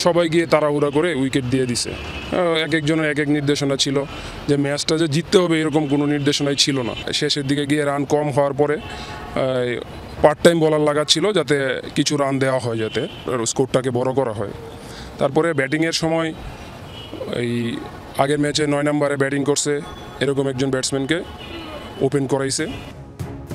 সবাই গিয়ে তাড়াহুড়া করে উইকেট দিয়ে দিছে। এক একজনের এক এক নির্দেশনা ছিল, যে ম্যাচটা যে জিততে হবে এরকম কোনো নির্দেশনাই ছিল না। শেষের দিকে গিয়ে রান কম হওয়ার পরে পার্ট টাইম বলার লাগাচ্ছিল যাতে কিছু রান দেওয়া হয়, যাতে স্কোরটাকে বড় করা হয়। তারপরে ব্যাটিংয়ের সময় এই আগের ম্যাচে 9 নম্বরে ব্যাটিং করছে এরকম একজন ব্যাটসম্যানকে ওপেন করাইছে।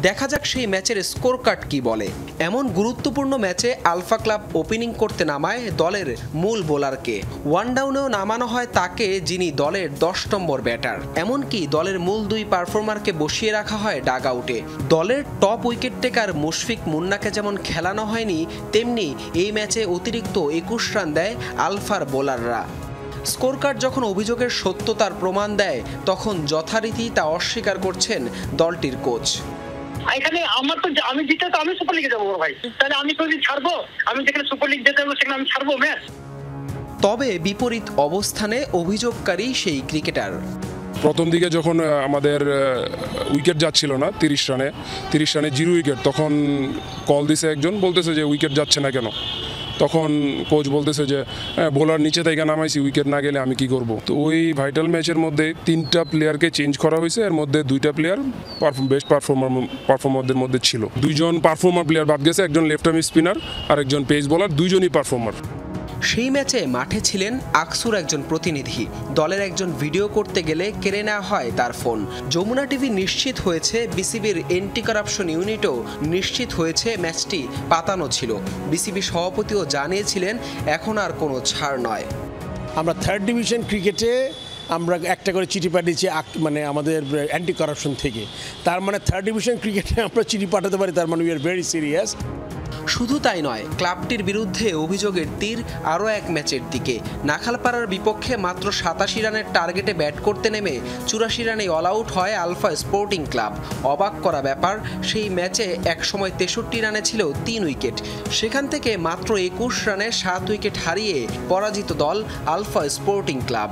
দেখা যাক সেই ম্যাচের স্কোর কার্ড কি বলে। এমন গুরুত্বপূর্ণ ম্যাচে আলফা ক্লাব ওপেনিং করতে নামায় দলের মূল বোলারকে। ওয়ান ডাউনেও নামানো হয় তাকে, যিনি দলের 10 নম্বর ব্যাটার। এমনকি দলের মূল 2 পারফর্মারকে বসিয়ে রাখা হয় ডাগ আউটে। দলের টপ উইকেট টেকার মুশফিক মুন্নাকে যেমন খেলানো হয়নি, তেমনি এই ম্যাচে অতিরিক্ত 21 রান দেয় আলফার বোলাররা। স্কোর কার্ড যখন অভিযোগের সত্যতার প্রমাণ দেয়, তখন যথারীতি তা অস্বীকার করছেন দলটির কোচ। এখানে আমার তো আমি জিতে তো আমি সুপার লিগে যাবো ভাই, তাহলে আমি তো ছাড়বো, আমি যেখানে সুপার লিগ যেতে সেখানে আমি ছাড়বো ম্যাচ। তবে বিপরীত অবস্থানে অভিযোগকারী সেই ক্রিকেটার। প্রথম দিকে যখন আমাদের উইকেট যাচ্ছিল না 30 রানে 0 উইকেট, তখন কল দিছে একজন, বলতেছে যে উইকেট যাচ্ছে না কেন। তখন কোচ বলতেছে যে বোলার নিচে থেকে নামাইছি, উইকেট না গেলে আমি কি করব। তো ওই ভাইটাল ম্যাচের মধ্যে 3টা প্লেয়ারকে চেঞ্জ করা হয়েছে, এর মধ্যে 2টা প্লেয়ার বেস্ট পারফর্মারদের মধ্যে ছিল। 2জন পারফর্মার প্লেয়ার বাদ গেছে, একজন লেফট আর্ম স্পিনার আর একজন পেস বোলার, 2জনই পারফর্মার। সেই ম্যাচে মাঠে ছিলেন আকসুর একজন প্রতিনিধি। দলের একজন ভিডিও করতে গেলে কেড়ে নেওয়া হয় তার ফোন। যমুনা টিভি নিশ্চিত হয়েছে, বিসিবির এন্টি কারাপশন ইউনিটও নিশ্চিত হয়েছে ম্যাচটি পাতানো ছিল। বিসিবি সভাপতিও জানিয়েছিলেন এখন আর কোনো ছাড় নয়। আমরা 3rd ডিভিশন ক্রিকেটে আমরা একটা করে চিঠি পাঠিয়েছি মানে আমাদের অ্যান্টি কারাপশন থেকে। তার মানে 3rd ডিভিশন ক্রিকেটে আমরা চিঠি পাঠাতে পারি, তার মানে উই আর ভেরি সিরিয়াস। শুধু তাই নয়, ক্লাবটির বিরুদ্ধে অভিযোগের তীর আরও এক ম্যাচের দিকে। নাখালপাড়ার বিপক্ষে মাত্র 87 রানের টার্গেটে ব্যাট করতে নেমে 84 রানে অল আউট হয় আলফা স্পোর্টিং ক্লাব। অবাক করা ব্যাপার, সেই ম্যাচে একসময় 63 রানে ছিল 3 উইকেট। সেখান থেকে মাত্র 21 রানে 7 উইকেট হারিয়ে পরাজিত দল আলফা স্পোর্টিং ক্লাব।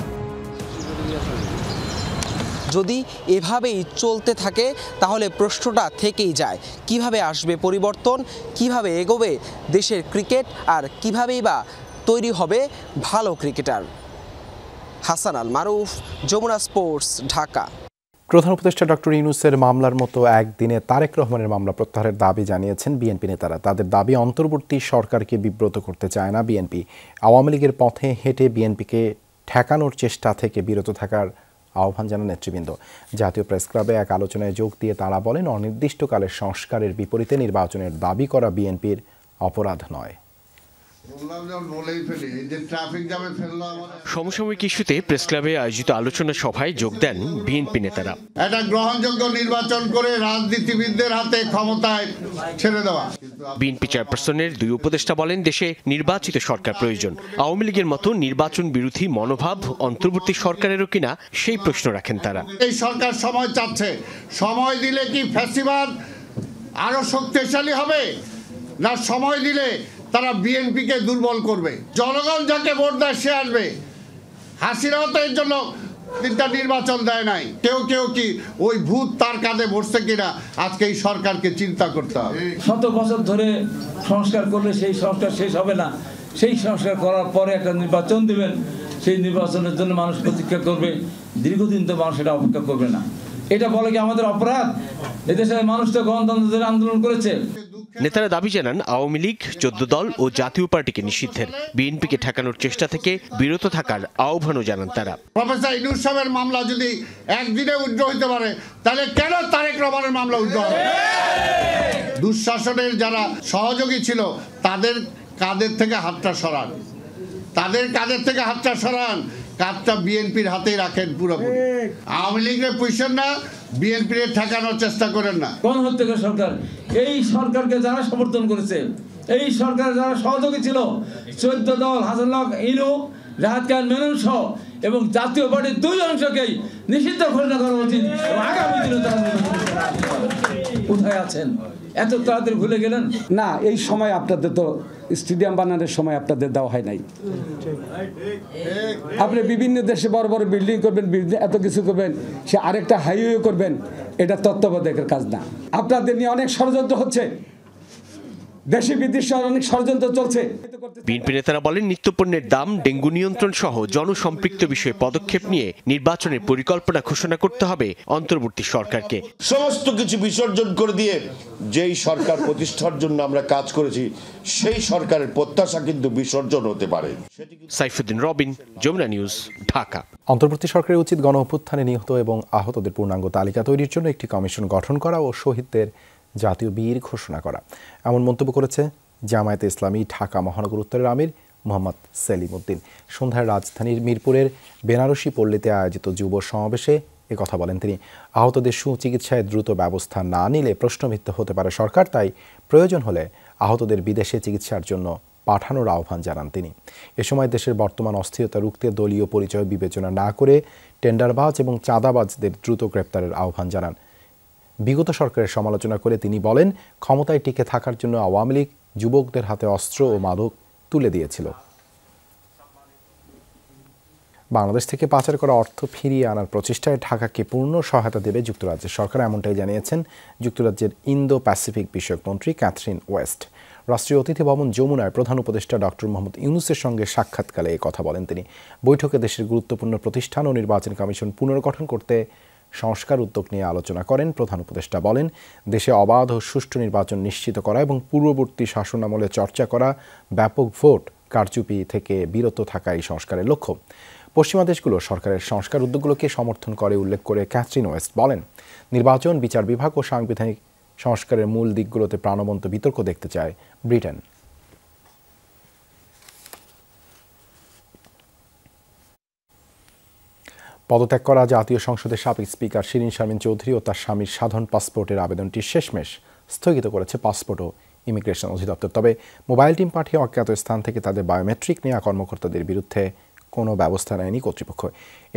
যদি এভাবেই চলতে থাকে তাহলে প্রশ্নটা থেকেই যায়, কিভাবে আসবে পরিবর্তন, কিভাবে এগোবে দেশের ক্রিকেট, আর কিভাবেই বা তৈরি হবে ভালো ক্রিকেটার। হাসান আল মারুফ, যমুনা স্পোর্টস, ঢাকা। প্রধান উপদেষ্টা ডক্টর ইউনূসের মামলার মতো একদিনে তারেক রহমানের মামলা প্রত্যাহারের দাবি জানিয়েছেন বিএনপি নেতারা। তাদের দাবি, অন্তর্বর্তী সরকারকে বিব্রত করতে চায় না বিএনপি। আওয়ামী লীগের পথে হেঁটে বিএনপিকে ঠেকানোর চেষ্টা থেকে বিরত থাকার আহ্বান জানান নেতৃবৃন্দ। জাতীয় প্রেস ক্লাবে এক আলোচনায় যোগ দিয়ে তারা বলেন, অনির্দিষ্টকালের সংস্কারের বিপরীতে নির্বাচনের দাবি করা বিএনপির অপরাধ নয়। সমসাময়িক ইস্যুতে প্রেস ক্লাবে আয়োজিত আলোচনা সভায় যোগ দেন বিএনপি নেতারা। একটা গ্রহণযোগ্য নির্বাচন করে রাজনীতিবিদদের হাতে ক্ষমতায় ছেড়ে দেওয়া। বিএনপি চেয়ারপারসনের 2 উপদেষ্টা বলেন, দেশে নির্বাচিত সরকার প্রয়োজন। আওয়ামী লীগের মতো নির্বাচন বিরোধী মনোভাব অন্তর্বর্তী সরকারেরও কিনা সেই প্রশ্ন রাখেন তারা। এই সরকার সময় চাচ্ছে, সময় দিলে কি ফ্যাসিবাদ আরো শক্তিশালী হবে, না সময় দিলে তারা বিএনপিকে দুর্বল করবে? জনগণ যাকে ভোট দেয় সে আসবে। হাসিনাও তো এর জন্য 3টা নির্বাচন দেয় নাই। কেউ কি ওই ভূত তার কাঁধে বসছে কিনা আজকে এই সরকারকে চিন্তা করতে হবে। 100 বছর ধরে সংস্কার করলে সেই সংস্কার শেষ হবে না। সেই সংস্কার করার পরে একটা নির্বাচন দিবেন, সেই নির্বাচনের জন্য মানুষ প্রতীক্ষা করবে। দীর্ঘদিন তো মানুষ এটা অপেক্ষা করবে না। এটা বলে কি আমাদের অপরাধ? এদেশের মানুষ তো গণতন্ত্র ধরে আন্দোলন করেছে। নেতারা দাবি জানান, আওয়ামী লীগ 14 দল ও জাতীয় পার্টিকে নিষিদ্ধের, বিএনপিকে ঠেকানোর চেষ্টা থেকে বিরত থাকার আহ্বানও জানান তারা। প্রফেসর ইউনূস সাহেবের মামলা যদি একদিনে উইথড্র হতে পারে, তাহলে কেন তারেক রহমানের মামলা উইথড্র হবে? দুঃশাসনের যারা সহযোগী ছিল তাদের কাঁধের থেকে হাতটা সরান, কাজটা বিএনপির হাতেই রাখেন পুরোপুরি। আওয়ামী লীগের পুষেন না, বিএনপির ঠেকানোর চেষ্টা করেন না। কোন হত্যা সরকার? এই সরকারকে যারা সমর্থন করেছে, এই সরকার যারা সহযোগী ছিল, 14 দল, হাসান হক ইনু, রাহাত খান মেনন সহ এবং জাতীয় পার্টির 2 অংশকেই নিষিদ্ধ ঘোষণা করা উচিত। আগামী দিনে তারা কোথায় আছেন? এত তাড়াতাড়ি ভুলে গেলেন? না, এই সময় আপনাদের তো স্টেডিয়াম বানানোর সময় আপনাদের দেওয়া হয় নাই। আপনি বিভিন্ন দেশে বড় বড় বিল্ডিং করবেন, এত কিছু করবেন, সে আরেকটা হাইওয়ে করবেন, এটা তত্ত্বাবধায়কের কাজ না। আপনাদের নিয়ে অনেক ষড়যন্ত্র হচ্ছে, দেশি বিদেশি অনেক ষড়যন্ত্র চলছে। বিএনপি নেতারা বলেন নিত্যপণ্যের দাম, ডেঙ্গু নিয়ন্ত্রণ সহ জনসম্পৃক্ত বিষয়ে পদক্ষেপ নিয়ে নির্বাচনের পরিকল্পনা ঘোষণা করতে হবে অন্তর্বর্তী সরকারকে। সমস্ত কিছু বিসর্জন করে দিয়ে যেই সরকার প্রতিষ্ঠার জন্য আমরা কাজ করেছি সেই সরকারের প্রত্যাশা কিন্তু বিসর্জন হতে পারে। সাইফুদ্দিন রবিন, যমুনা নিউজ, ঢাকা। অন্তর্বর্তী সরকারের উচিত গণ অভ্যুত্থানে নিহত এবং আহতদের পূর্ণাঙ্গ তালিকা তৈরির জন্য একটি কমিশন গঠন করা ও শহীদদের জাতীয় বীর ঘোষণা করা, এমন মন্তব্য করেছে জামায়াতে ইসলামী ঢাকা মহানগর উত্তরের আমির মোহাম্মদ সেলিম উদ্দিন। সন্ধ্যায় রাজধানীর মিরপুরের বেনারসি পল্লীতে আয়োজিত যুব সমাবেশে একথা বলেন তিনি। আহতদের সুচিকিৎসায় দ্রুত ব্যবস্থা না নিলে প্রশ্নবিদ্ধ হতে পারে সরকার, তাই প্রয়োজন হলে আহতদের বিদেশে চিকিৎসার জন্য পাঠানোর আহ্বান জানান তিনি। এ সময় দেশের বর্তমান অস্থিরতা রুখতে দলীয় পরিচয় বিবেচনা না করে টেন্ডারবাজ এবং চাঁদাবাজদের দ্রুত গ্রেপ্তারের আহ্বান জানান। বিগত সরকারের সমালোচনা করে তিনি বলেন, ক্ষমতায় টিকে থাকার জন্য আওয়ামী লীগ যুবকদের হাতে অস্ত্র ও মাদক তুলে দিয়েছিল। বাংলাদেশ থেকে পাচার করা অর্থ ফিরিয়ে আনার প্রচেষ্টায় ঢাকাকে পূর্ণ সহায়তা দেবে যুক্তরাজ্যের সরকার, এমনটাই জানিয়েছেন যুক্তরাজ্যের ইন্দো প্যাসিফিক বিষয়ক মন্ত্রী ক্যাথরিন ওয়েস্ট। রাষ্ট্রীয় অতিথি ভবন যমুনায় প্রধান উপদেষ্টা ডক্টর মোহাম্মদ ইউনূসের সঙ্গে সাক্ষাৎকালে এই কথা বলেন তিনি। বৈঠকে দেশের গুরুত্বপূর্ণ প্রতিষ্ঠান ও নির্বাচন কমিশন পুনর্গঠন করতে সংস্কার উদ্যোগ নিয়ে আলোচনা করেন প্রধান উপদেষ্টা। বলেন, দেশে অবাধ ও সুষ্ঠু নির্বাচন নিশ্চিত করা এবং পূর্ববর্তী শাসনামলে চর্চা করা ব্যাপক ভোট কারচুপি থেকে বিরত থাকা এই সংস্কারের লক্ষ্য। পশ্চিমা দেশগুলো সরকারের সংস্কার উদ্যোগগুলোকে সমর্থন করে উল্লেখ করে ক্যাথরিন ওয়েস্ট বলেন, নির্বাচন, বিচার বিভাগ ও সাংবিধানিক সংস্কারের মূল দিকগুলোতে প্রাণবন্ত বিতর্ক দেখতে চায় ব্রিটেন। পদত্যাগ করা জাতীয় সংসদের সাবেক স্পিকার শিরীন শারমিন চৌধুরী ও তার স্বামীর সাধারণ পাসপোর্টের আবেদনটি শেষমেশ স্থগিত করেছে পাসপোর্ট ও ইমিগ্রেশন অধিদপ্তর। তবে মোবাইল টিম পাঠিয়ে অজ্ঞাত স্থান থেকে তাদের বায়োমেট্রিক নেওয়া কর্মকর্তাদের বিরুদ্ধে কোনো ব্যবস্থা নেয়নি কর্তৃপক্ষ।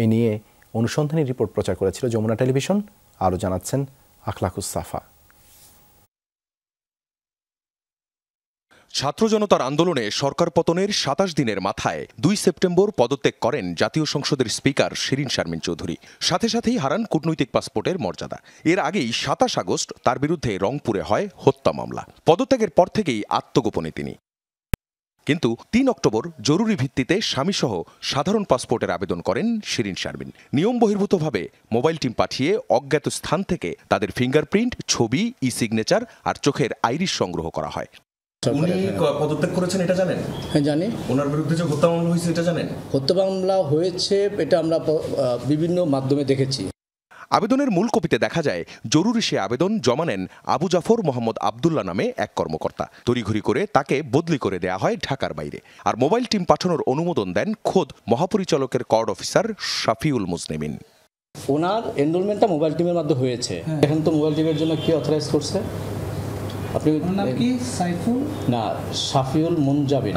এই নিয়ে অনুসন্ধানী রিপোর্ট প্রচার করেছিল যমুনা টেলিভিশন। আরও জানাচ্ছেন আখলাকুস সাফা। ছাত্র জনতার আন্দোলনে সরকার পতনের ২৭ দিনের মাথায় ২ সেপ্টেম্বর পদত্যাগ করেন জাতীয় সংসদের স্পিকার শিরীন শারমিন চৌধুরী। সাথে সাথেই হারান কূটনৈতিক পাসপোর্টের মর্যাদা। এর আগেই ২৭ আগস্ট তার বিরুদ্ধে রংপুরে হয় হত্যা মামলা। পদত্যাগের পর থেকেই আত্মগোপনে তিনি। কিন্তু ৩ অক্টোবর জরুরি ভিত্তিতে স্বামীসহ সাধারণ পাসপোর্টের আবেদন করেন শিরীন শারমিন। নিয়ম বহির্ভূতভাবে মোবাইল টিম পাঠিয়ে অজ্ঞাত স্থান থেকে তাদের ফিঙ্গারপ্রিন্ট, ছবি, ই সিগনেচার আর চোখের আইরিশ সংগ্রহ করা হয়। উনি পদত্যাগ করেছেন এটা জানেন? হ্যাঁ জানি। ওনার বিরুদ্ধে যে হত্যা মামলা হয়েছে এটা জানেন? হত্যা মামলা হয়েছে এটা আমরা বিভিন্ন মাধ্যমে দেখেছি। আবেদনের মূল কপিতে দেখা যায় জরুরি সে আবেদন জমা নেন আবু জাফর মোহাম্মদ আবদুল্লাহ নামে এক কর্মকর্তা। তড়িঘড়ি করে তাকে বদলি করে দেয়া হয় ঢাকার বাইরে। আর মোবাইল টিম পাঠানোর অনুমোদন দেন খোদ মহাপরিচালকের কর্ড অফিসার শাফিউল মুজনিমিন। ওনার এনরোলমেন্টটা মোবাইল টিমের মাধ্যমে হয়েছে। এখন তো মোবাইল টিমের জন্য কি অথরাইজ করছে? আপনি নাম কি? সাইফুল না, শাফিউল মুনজাবিন,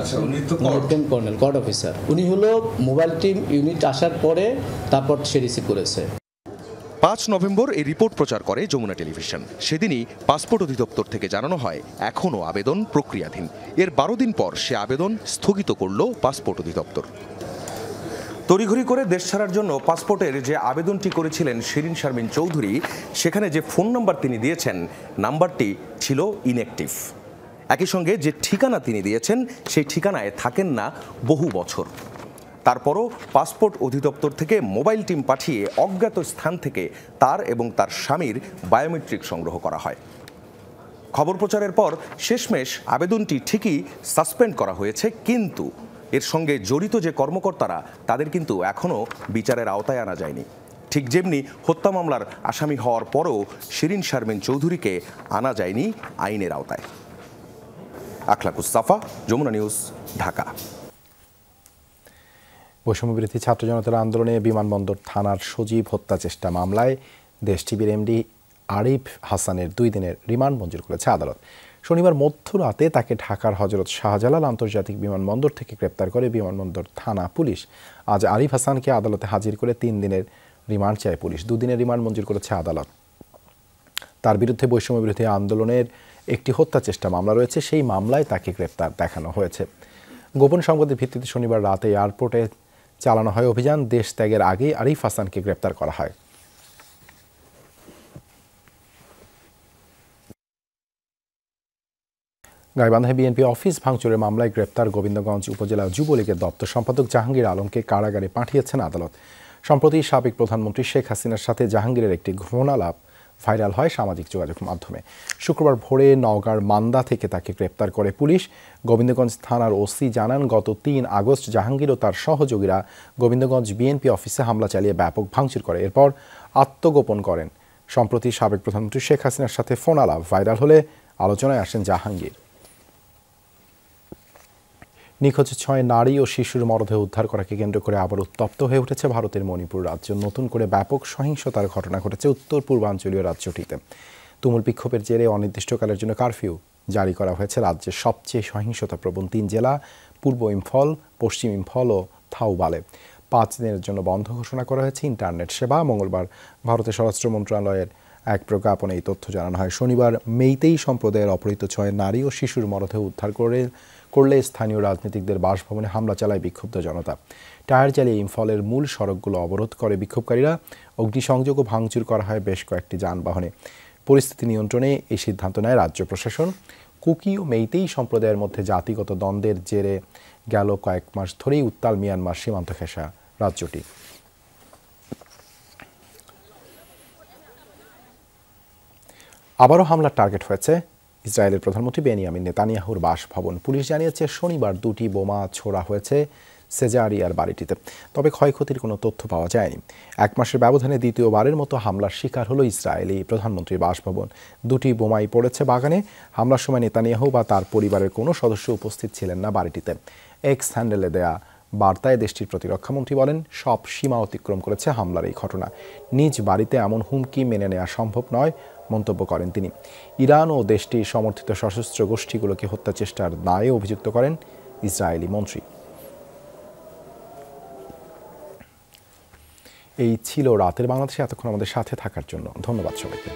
লেফটেন্যান্ট কর্নেল, কর্ড অফিসার। উনি হলো মোবাইল টিম ইউনিট আসার পরে তারপর সে রিসিভ করেছে। ৫ নভেম্বর এই রিপোর্ট প্রচার করে যমুনা টেলিভিশন। সেদিনই পাসপোর্ট অধিদপ্তর থেকে জানানো হয় এখনও আবেদন প্রক্রিয়াধীন। এর ১২ দিন পর সে আবেদন স্থগিত করল পাসপোর্ট অধিদপ্তর। তড়িঘড়ি করে দেশ ছাড়ার জন্য পাসপোর্টের যে আবেদনটি করেছিলেন শিরীন শারমিন চৌধুরী, সেখানে যে ফোন নাম্বার তিনি দিয়েছেন, নাম্বারটি ছিল ইনঅ্যাক্টিভ। একই সঙ্গে যে ঠিকানা তিনি দিয়েছেন সেই ঠিকানায় থাকেন না বহু বছর। তারপরও পাসপোর্ট অধিদপ্তর থেকে মোবাইল টিম পাঠিয়ে অজ্ঞাত স্থান থেকে তার এবং তার স্বামীর বায়োমেট্রিক সংগ্রহ করা হয়। খবর প্রচারের পর শেষমেশ আবেদনটি ঠিকই সাসপেন্ড করা হয়েছে, কিন্তু এর সঙ্গে জড়িত যে কর্মকর্তারা তাদের কিন্তু এখনও বিচারের আওতায় আনা যায়নি। ঠিক যেমনি হত্যা মামলার আসামি হওয়ার পরও শিরীন শারমিন চৌধুরীকে আনা যায়নি আইনের আওতায়। আখলাকুস সাফা, যমুনা নিউজ, ঢাকা। বৈষম্যবিরোধী ছাত্র জনতার আন্দোলনে বিমানবন্দর থানার সজীব হত্যা চেষ্টা মামলায় দেশ টিভির এমডি আরিফ হাসানের ২ দিনের রিমান্ড মঞ্জুর করেছে আদালত। শনিবার মধ্যরাতে তাকে ঢাকার হজরত শাহজালাল আন্তর্জাতিক বিমানবন্দর থেকে গ্রেপ্তার করে বিমানবন্দর থানা পুলিশ। আজ আরিফ হাসানকে আদালতে হাজির করে ৩ দিনের রিমান্ড চায় পুলিশ। 2 দিনের রিমান্ড মঞ্জুর করেছে আদালত। তার বিরুদ্ধে বৈষম্যবিরোধী আন্দোলনের একটি হত্যা চেষ্টা মামলা রয়েছে, সেই মামলায় তাকে গ্রেপ্তার দেখানো হয়েছে। গোপন সংবাদের ভিত্তিতে শনিবার রাতে এয়ারপোর্টে চালানো হয় অভিযান। দেশ ত্যাগের আগেই আরিফ হাসানকে গ্রেপ্তার করা হয়। গাইবান্ধায় বিএনপি অফিস ভাঙচুরের মামলায় গ্রেপ্তার গোবিন্দগঞ্জ উপজেলা যুবলীগের দপ্তর সম্পাদক জাহাঙ্গীর আলমকে কারাগারে পাঠিয়েছেন আদালত। সম্প্রতি সাবেক প্রধানমন্ত্রী শেখ হাসিনার সাথে জাহাঙ্গীরের একটি ঘটনালাপ ভাইরাল হয় সামাজিক যোগাযোগ মাধ্যমে। শুক্রবার ভোরে নওগাঁর মান্দা থেকে তাকে গ্রেপ্তার করে পুলিশ। গোবিন্দগঞ্জ থানার ওসি জানান, গত ৩ আগস্ট জাহাঙ্গীর ও তার সহযোগীরা গোবিন্দগঞ্জ বিএনপি অফিসে হামলা চালিয়ে ব্যাপক ভাঙচুর করে, এরপর আত্মগোপন করেন। সম্প্রতি সাবেক প্রধানমন্ত্রী শেখ হাসিনার সাথে ফোন আলাপ ভাইরাল হলে আলোচনায় আসেন জাহাঙ্গীর। নিখোঁজ 6 নারী ও শিশুর মরদেহ উদ্ধার করাকে কেন্দ্র করে আবার উত্তপ্ত হয়ে উঠেছে ভারতের মণিপুর রাজ্য। নতুন করে ব্যাপক সহিংসতার ঘটনা ঘটেছে উত্তর পূর্বাঞ্চলীয় রাজ্যটিতে। তুমুল বিক্ষোভের জেরে অনির্দিষ্টকালের জন্য কারফিউ জারি করা হয়েছে রাজ্যের সবচেয়ে সহিংসতাপ্রবণ 3 জেলা পূর্ব ইম্ফল, পশ্চিম ইম্ফল ও থাউবালে। 5 দিনের জন্য বন্ধ ঘোষণা করা হয়েছে ইন্টারনেট সেবা। মঙ্গলবার ভারতের স্বরাষ্ট্র মন্ত্রণালয়ের এক প্রজ্ঞাপনে এই তথ্য জানানো হয়। শনিবার মেইতেই সম্প্রদায়ের অপহৃত 6 নারী ও শিশুর মরদেহ উদ্ধার করলে স্থানীয় রাজনীতিকদের বাসভবনে হামলা চালায় বিক্ষুব্ধ জনতা। টায়ার জ্বালিয়ে ইম্ফলের মূল সড়কগুলো অবরোধ করে বিক্ষোভকারীরা। অগ্নিসংযোগ ও ভাঙচুর করা হয় বেশ কয়েকটি যানবাহনে। পরিস্থিতি নিয়ন্ত্রণে এই সিদ্ধান্ত নেয় রাজ্য প্রশাসন। কুকি ও মেইতেই সম্প্রদায়ের মধ্যে জাতিগত দ্বন্দ্বের জেরে গেল কয়েক মাস ধরেই উত্তাল মিয়ানমার সীমান্ত ঘেঁষা রাজ্যটি। আবারও হামলার টার্গেট হয়েছে ইসরায়েলের প্রধানমন্ত্রী বেনিয়ামিন নেতানিয়াহুর বাসভবন। পুলিশ জানিয়েছে শনিবার 2টি বোমা ছোড়া হয়েছে সেজারিয়ার বাড়িটিতে, তবে ক্ষয়ক্ষতির কোনো তথ্য পাওয়া যায়নি। 1 মাসের ব্যবধানে দ্বিতীয়বারের মতো হামলার শিকার হলো ইসরায়েলি প্রধানমন্ত্রীর বাসভবন। 2টি বোমাই পড়েছে বাগানে। হামলার সময় নেতানিয়াহু বা তার পরিবারের কোনো সদস্য উপস্থিত ছিলেন না বাড়িটিতে। এক্স হ্যান্ডেলে দেয়া বার্তায় দেশটির প্রতিরক্ষামন্ত্রী বলেন, সব সীমা অতিক্রম করেছে হামলার এই ঘটনা। নিজ বাড়িতে এমন হুমকি মেনে নেওয়া সম্ভব নয় মন্তব্য করেন তিনি। ইরান ও দেশটির সমর্থিত সশস্ত্র গোষ্ঠীগুলোকে হত্যা চেষ্টার দায়ে অভিযুক্ত করেন ইসরায়েলি মন্ত্রী। এই ছিল রাতের বাংলাদেশে। এতক্ষণ আমাদের সাথে থাকার জন্য ধন্যবাদ সবাইকে।